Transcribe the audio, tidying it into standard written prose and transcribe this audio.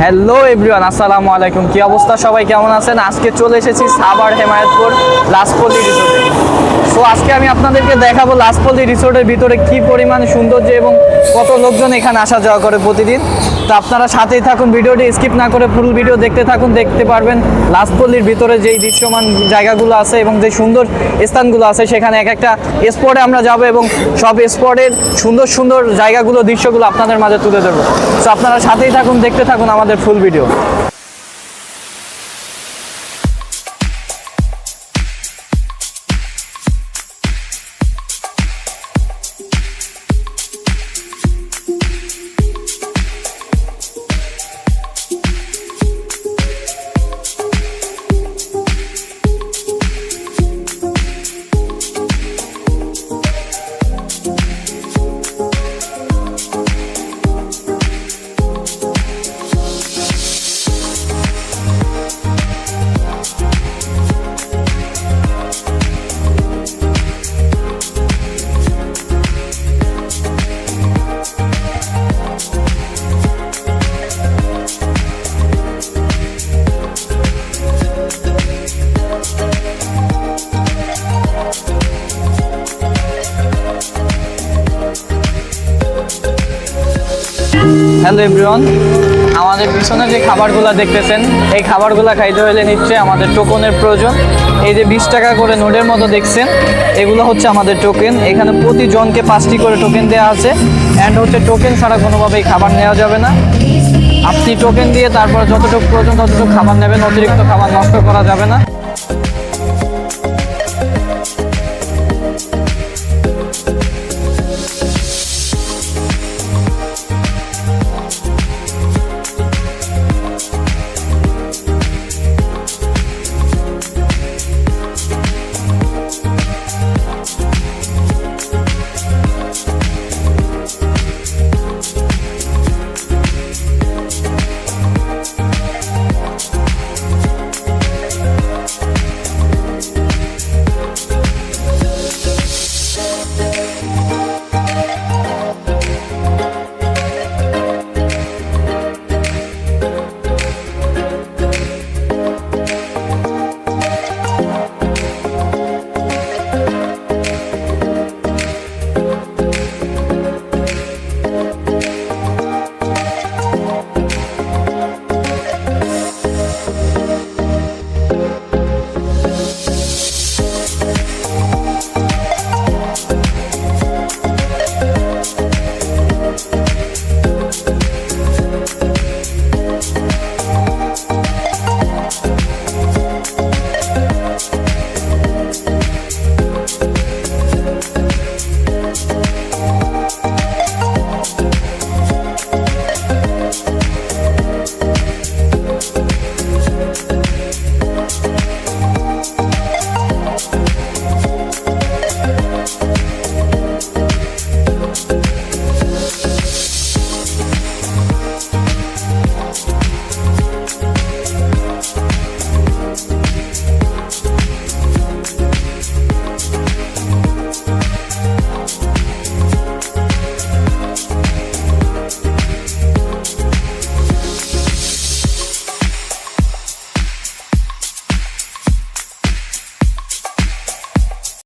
Hello everyone, আসসালামু আলাইকুম। কি অবস্থা, সবাই কেমন আছেন? আজকে চলে এসেছি সাভার হেমায়েতপুর লাসপল্লী রিসোর্টে। সো আজকে আমি আপনাদেরকে দেখাবো লাসপল্লী রিসোর্টের ভিতরে কি পরিমাণ সৌন্দর্য এবং কত লোকজন এখানে আসা যাওয়া করে প্রতিদিন। তো আপনারা সাথেই থাকুন, ভিডিওটি স্কিপ না করে ফুল ভিডিও দেখতে থাকুন। দেখতে পারবেন লাসপল্লীর ভিতরে যেই দৃশ্যমান জায়গাগুলো আছে এবং যে সুন্দর স্থানগুলো আছে, সেখানে এক একটা স্পটে আমরা যাব এবং সব স্পটের সুন্দর সুন্দর জায়গাগুলো, দৃশ্যগুলো আপনাদের মাঝে তুলে ধরবো। সো আপনারা সাথেই থাকুন, দেখতে থাকুন আমাদের ফুল ভিডিও। হ্যালো এভরিওয়ান, আমাদের পিছনে যে খাবারগুলো দেখতেছেন, এই খাবারগুলো খাইতে হলে নিশ্চয়ই আমাদের টোকনের প্রয়োজন। এই যে 20 টাকা করে নোটের মতো দেখছেন, এগুলো হচ্ছে আমাদের টোকেন। এখানে প্রতিজনকে 5টি করে টোকেন দেওয়া আছে। অ্যান্ড হচ্ছে টোকেন ছাড়া কোনোভাবেই খাবার নেওয়া যাবে না। আপনি টোকেন দিয়ে তারপর যতটুকু প্রয়োজন ততটুকু খাবার নেবেন, অতিরিক্ত খাবার নষ্ট করা যাবে না।